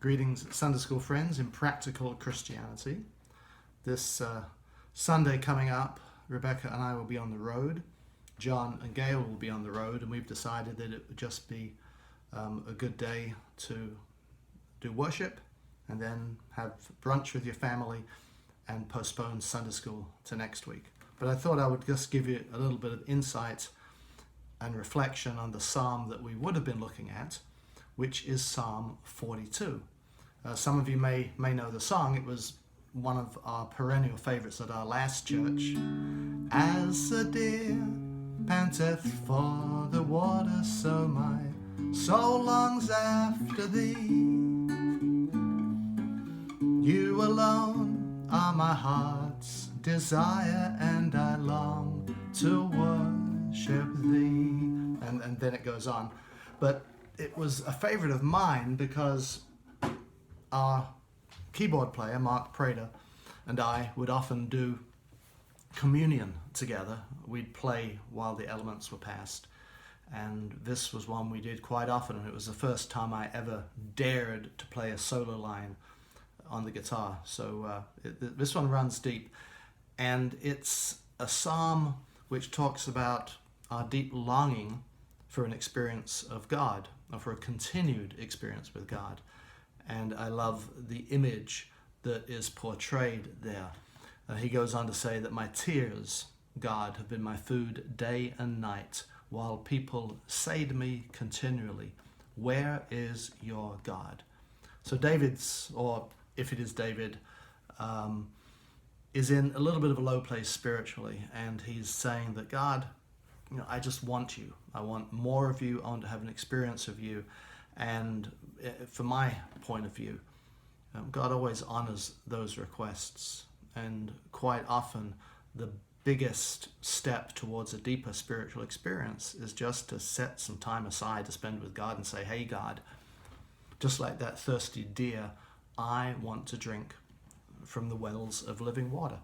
Greetings, Sunday School friends in Practical Christianity. This Sunday coming up, Rebecca and I will be on the road. John and Gail will be on the road, and we've decided that it would just be a good day to do worship and then have brunch with your family and postpone Sunday School to next week. But I thought I would just give you a little bit of insight and reflection on the psalm that we would have been looking at, which is Psalm 42. Some of you may know the song. It was one of our perennial favorites at our last church. As a deer panteth for the water, so my soul longs after thee. You alone are my heart's desire, and I long to worship thee. And then it goes on. But it was a favorite of mine because our keyboard player, Mark Prater, and I would often do communion together. We'd play while the elements were passed. And this was one we did quite often, and it was the first time I ever dared to play a solo line on the guitar. So this one runs deep. And it's a psalm which talks about our deep longing for an experience of God, or for a continued experience with God. And I love the image that is portrayed there. He goes on to say that my tears, God, have been my food day and night, while people say to me continually, where is your God? So David's, or if it is David, is in a little bit of a low place spiritually, and he's saying that God, I just want you. I want more of you. I want to have an experience of you. And from my point of view, God always honors those requests. And quite often, the biggest step towards a deeper spiritual experience is just to set some time aside to spend with God and say, hey, God, just like that thirsty deer, I want to drink from the wells of living water.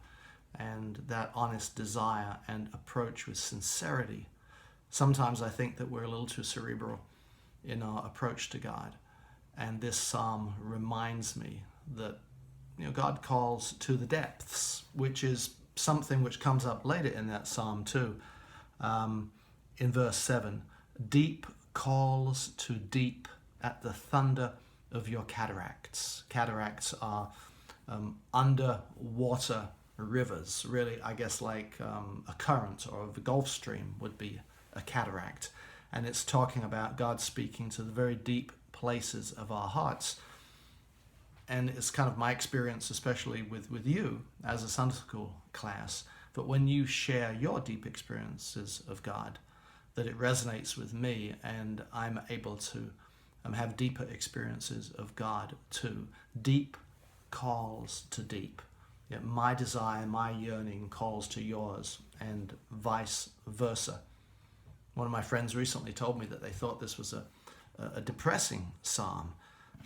And that honest desire and approach with sincerity. Sometimes I think that we're a little too cerebral in our approach to God. And this psalm reminds me that God calls to the depths, which is something which comes up later in that psalm too. In verse 7, deep calls to deep at the thunder of your cataracts. Cataracts are underwater rivers, really, I guess like a current or a Gulf Stream would be a cataract. And it's talking about God speaking to the very deep places of our hearts. And it's kind of my experience, especially with you as a Sunday school class, that when you share your deep experiences of God, that it resonates with me, and I'm able to have deeper experiences of God too. Deep calls to deep. Yet my desire, my yearning calls to yours, and vice versa. One of my friends recently told me that they thought this was a depressing psalm,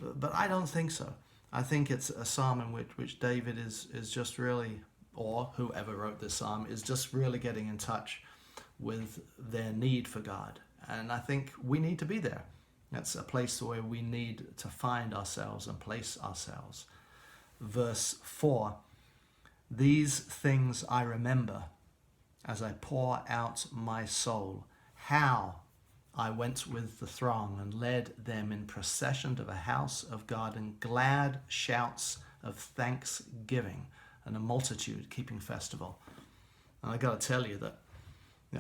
but I don't think so. I think it's a psalm in which David is just really, or whoever wrote this psalm, is just really getting in touch with their need for God. And I think we need to be there. That's a place where we need to find ourselves and place ourselves. Verse 4, these things I remember as I pour out my soul, how I went with the throng and led them in procession to the house of God, and glad shouts of thanksgiving, and a multitude keeping festival. And I got to tell you that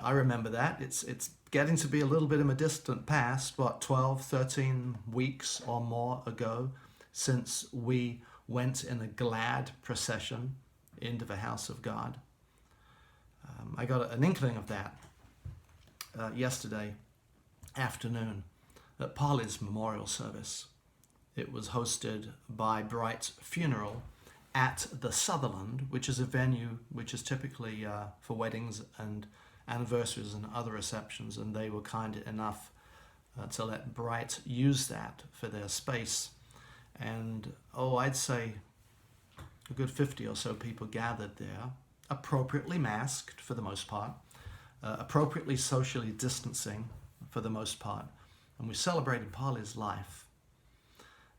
I remember that. It's getting to be a little bit of a distant past, 12, 13 weeks or more ago, since we went in a glad procession into the house of God. I got an inkling of that yesterday afternoon at Polly's memorial service. It was hosted by Bright's Funeral at the Sutherland, which is a venue which is typically for weddings and anniversaries and other receptions, and they were kind enough to let Bright use that for their space. And I'd say a good 50 or so people gathered there, appropriately masked for the most part, appropriately socially distancing for the most part, and we celebrated Polly's life.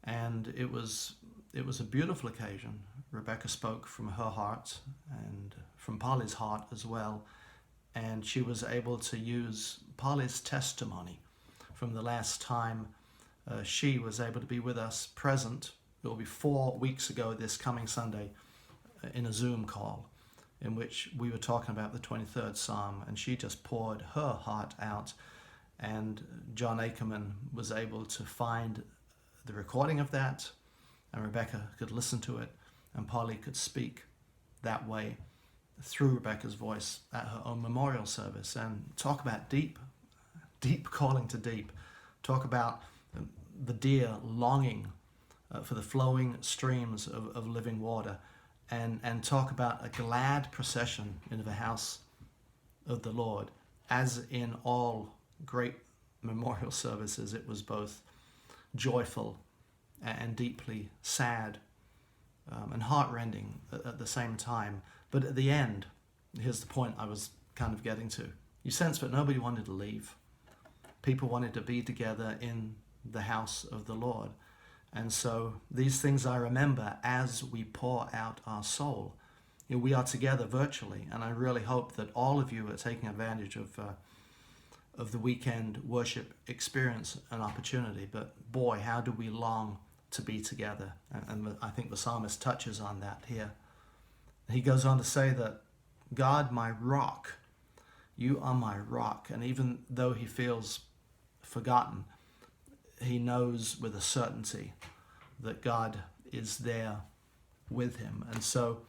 And it was a beautiful occasion. Rebecca spoke from her heart and from Polly's heart as well. And she was able to use Polly's testimony from the last time she was able to be with us present. It will be 4 weeks ago this coming Sunday in a Zoom call in which we were talking about the 23rd Psalm, and she just poured her heart out, and John Ackerman was able to find the recording of that, and Rebecca could listen to it, and Polly could speak that way through Rebecca's voice at her own memorial service. And talk about deep calling to deep. Talk about the deer longing for the flowing streams of living water, and talk about a glad procession into the house of the Lord. As in all great memorial services, it was both joyful and deeply sad and heartrending at the same time. But at the end, here's the point I was kind of getting to. You sense that nobody wanted to leave. People wanted to be together in the house of the Lord. And so these things I remember as we pour out our soul. You know, we are together virtually, and I really hope that all of you are taking advantage of the weekend worship experience and opportunity. But boy, how do we long to be together. And I think the psalmist touches on that here. He goes on to say that, God, my rock, you are my rock. And even though he feels forgotten, he knows with a certainty that God is there with him. And so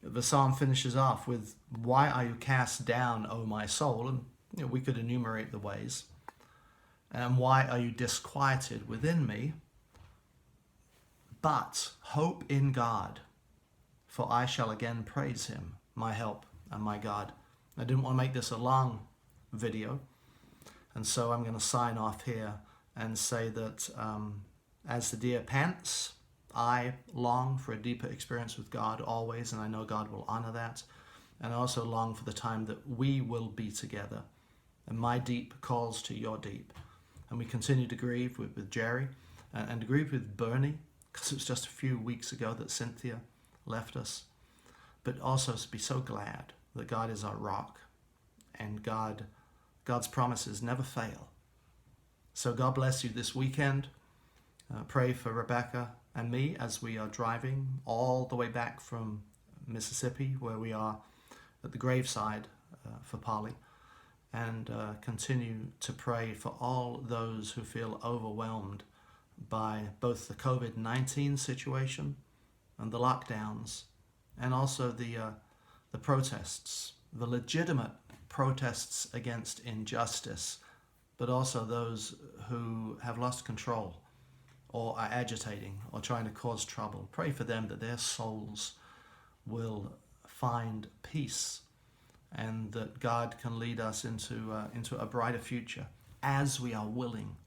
the psalm finishes off with, why are you cast down, O my soul? And you know, we could enumerate the ways. And why are you disquieted within me? But hope in God, for I shall again praise him, my help and my God. I didn't want to make this a long video, and so I'm going to sign off here and say that as the deer pants, I long for a deeper experience with God always, and I know God will honor that. And I also long for the time that we will be together. And my deep calls to your deep. And we continue to grieve with Jerry and to grieve with Bernie, because it was just a few weeks ago that Cynthia left us. But also to be so glad that God is our rock, and God's promises never fail. So God bless you this weekend. Pray for Rebecca and me as we are driving all the way back from Mississippi, where we are at the graveside for Polly. And continue to pray for all those who feel overwhelmed by both the COVID-19 situation and the lockdowns, and also the protests, the legitimate protests against injustice, but also those who have lost control or are agitating or trying to cause trouble. Pray for them that their souls will find peace, and that God can lead us into a brighter future as we are willing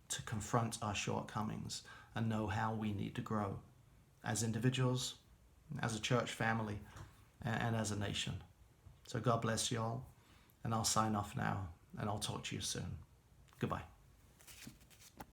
to confront our shortcomings and know how we need to grow as individuals, as a church family, and as a nation. So God bless you all, and I'll sign off now, and I'll talk to you soon. Goodbye.